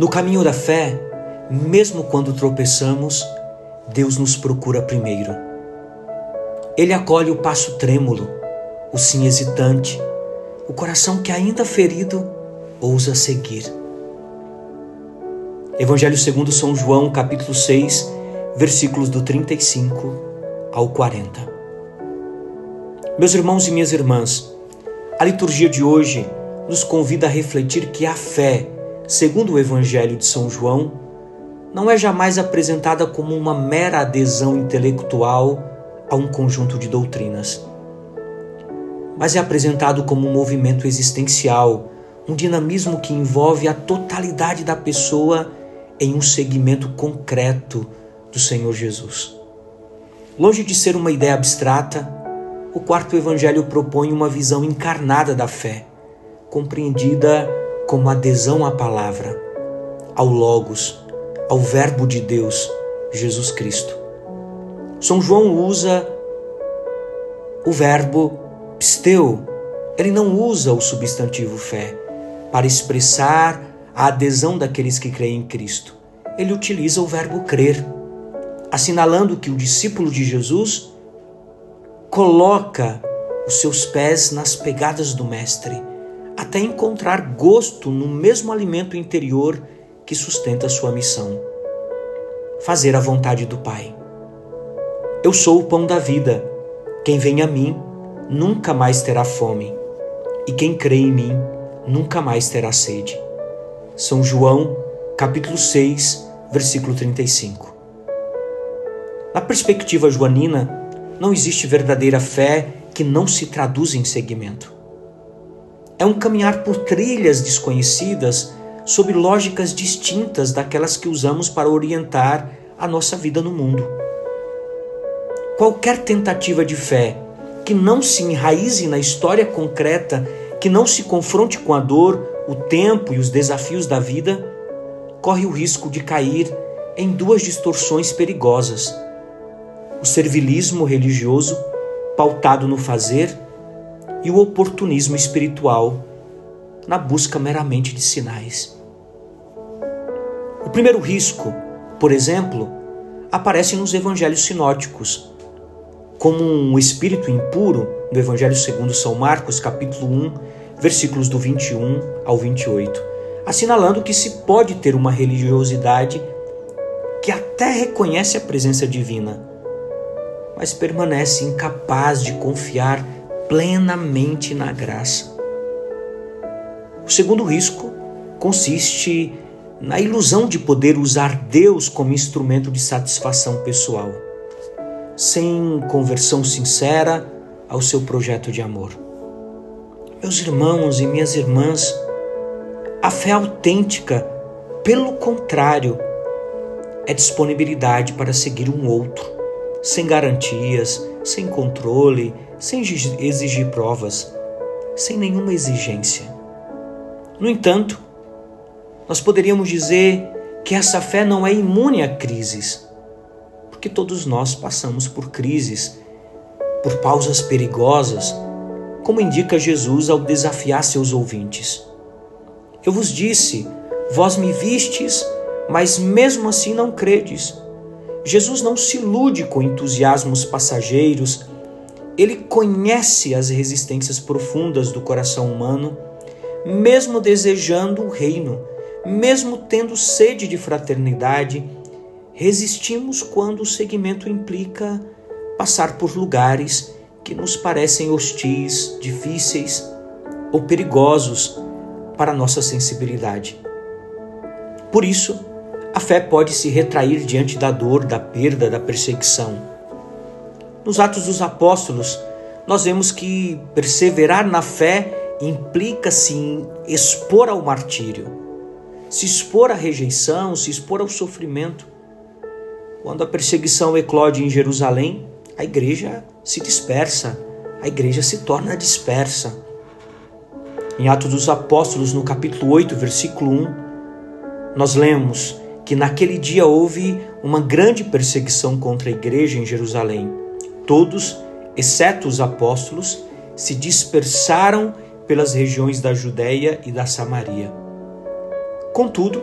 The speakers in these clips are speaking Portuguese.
No caminho da fé, mesmo quando tropeçamos, Deus nos procura primeiro. Ele acolhe o passo trêmulo, o sim hesitante, o coração que ainda ferido ousa seguir. Evangelho segundo São João, capítulo 6, versículos do 35 ao 40. Meus irmãos e minhas irmãs, a liturgia de hoje nos convida a refletir que a fé, segundo o Evangelho de São João, não é jamais apresentada como uma mera adesão intelectual a um conjunto de doutrinas, mas é apresentado como um movimento existencial, um dinamismo que envolve a totalidade da pessoa em um seguimento concreto do Senhor Jesus. Longe de ser uma ideia abstrata, o quarto evangelho propõe uma visão encarnada da fé, compreendida como adesão à palavra, ao Logos, ao Verbo de Deus, Jesus Cristo. São João usa o verbo pisteu, ele não usa o substantivo fé para expressar a adesão daqueles que creem em Cristo. Ele utiliza o verbo crer, assinalando que o discípulo de Jesus coloca os seus pés nas pegadas do Mestre, até encontrar gosto no mesmo alimento interior que sustenta sua missão: fazer a vontade do Pai. Eu sou o pão da vida. Quem vem a mim nunca mais terá fome, e quem crê em mim nunca mais terá sede. São João, capítulo 6, versículo 35. Na perspectiva joanina, não existe verdadeira fé que não se traduz em seguimento. É um caminhar por trilhas desconhecidas sob lógicas distintas daquelas que usamos para orientar a nossa vida no mundo. Qualquer tentativa de fé que não se enraize na história concreta, que não se confronte com a dor, o tempo e os desafios da vida, corre o risco de cair em duas distorções perigosas: o servilismo religioso, pautado no fazer, e o oportunismo espiritual, na busca meramente de sinais. O primeiro risco, por exemplo, aparece nos evangelhos sinóticos, como um espírito impuro, no Evangelho segundo São Marcos, capítulo 1, versículos do 21 ao 28, assinalando que se pode ter uma religiosidade que até reconhece a presença divina, mas permanece incapaz de confiar plenamente na graça. O segundo risco consiste na ilusão de poder usar Deus como instrumento de satisfação pessoal, sem conversão sincera ao seu projeto de amor. Meus irmãos e minhas irmãs, a fé autêntica, pelo contrário, é disponibilidade para seguir um outro, sem garantias, sem controle, sem exigir provas, sem nenhuma exigência. No entanto, nós poderíamos dizer que essa fé não é imune a crises, porque todos nós passamos por crises, por pausas perigosas, como indica Jesus ao desafiar seus ouvintes. Eu vos disse, vós me vistes, mas mesmo assim não credes. Jesus não se ilude com entusiasmos passageiros. Ele conhece as resistências profundas do coração humano, mesmo desejando o reino, mesmo tendo sede de fraternidade. Resistimos quando o seguimento implica passar por lugares que nos parecem hostis, difíceis ou perigosos para a nossa sensibilidade. Por isso, a fé pode se retrair diante da dor, da perda, da perseguição. Nos Atos dos Apóstolos, nós vemos que perseverar na fé implica-se em expor ao martírio, se expor à rejeição, se expor ao sofrimento. Quando a perseguição eclode em Jerusalém, a igreja se dispersa, a igreja se torna dispersa. Em Atos dos Apóstolos, no capítulo 8, versículo 1, nós lemos que naquele dia houve uma grande perseguição contra a igreja em Jerusalém. Todos, exceto os apóstolos, se dispersaram pelas regiões da Judéia e da Samaria. Contudo,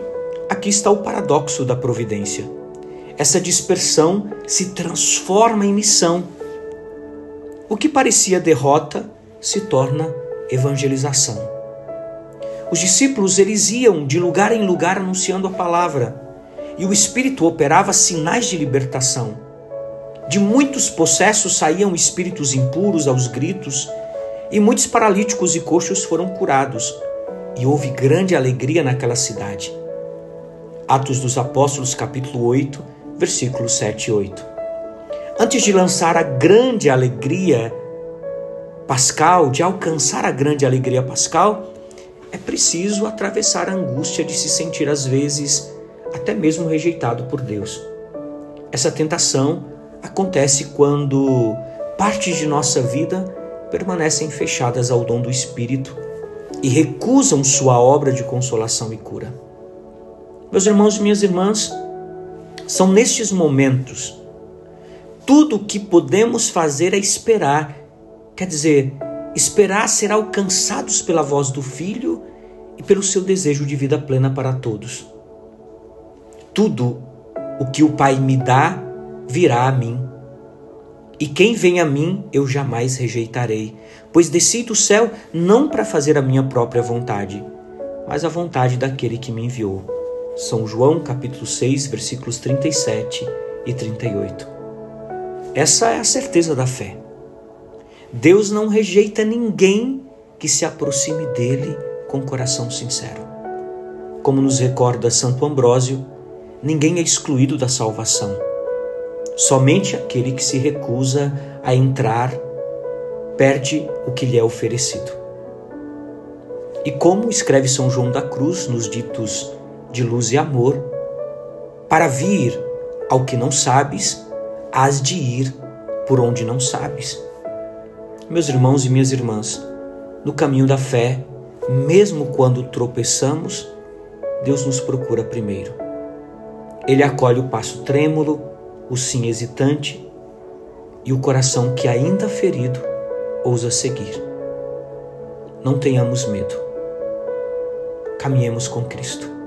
Aqui está o paradoxo da providência. Essa dispersão se transforma em missão. O que parecia derrota se torna evangelização. Os discípulos, eles iam de lugar em lugar anunciando a palavra, e o Espírito operava sinais de libertação. De muitos possessos saíam espíritos impuros aos gritos, e muitos paralíticos e coxos foram curados, e houve grande alegria naquela cidade. Atos dos Apóstolos, capítulo 8, versículos 7 e 8. Antes de lançar a grande alegria pascal, de alcançar a grande alegria pascal, é preciso atravessar a angústia de se sentir às vezes até mesmo rejeitado por Deus. Essa tentação acontece quando partes de nossa vida permanecem fechadas ao dom do Espírito e recusam sua obra de consolação e cura. Meus irmãos e minhas irmãs, são nestes momentos, tudo o que podemos fazer é esperar. Quer dizer, esperar ser alcançados pela voz do Filho e pelo seu desejo de vida plena para todos. Tudo o que o Pai me dá virá a mim. E quem vem a mim eu jamais rejeitarei, pois desci do céu não para fazer a minha própria vontade, mas a vontade daquele que me enviou. São João capítulo 6, versículos 37 e 38. Essa é a certeza da fé. Deus não rejeita ninguém que se aproxime dele com coração sincero. Como nos recorda Santo Ambrósio, ninguém é excluído da salvação. Somente aquele que se recusa a entrar perde o que lhe é oferecido. E como escreve São João da Cruz nos ditos de luz e amor, para vir ao que não sabes, hás de ir por onde não sabes. Meus irmãos e minhas irmãs, no caminho da fé, mesmo quando tropeçamos, Deus nos procura primeiro. Ele acolhe o passo trêmulo, o sim hesitante e o coração que ainda ferido ousa seguir. Não tenhamos medo. Caminhemos com Cristo.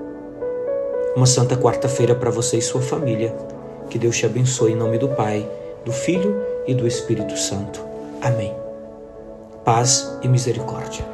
Uma santa quarta-feira para você e sua família. Que Deus te abençoe em nome do Pai, do Filho e do Espírito Santo. Amém. Paz e misericórdia.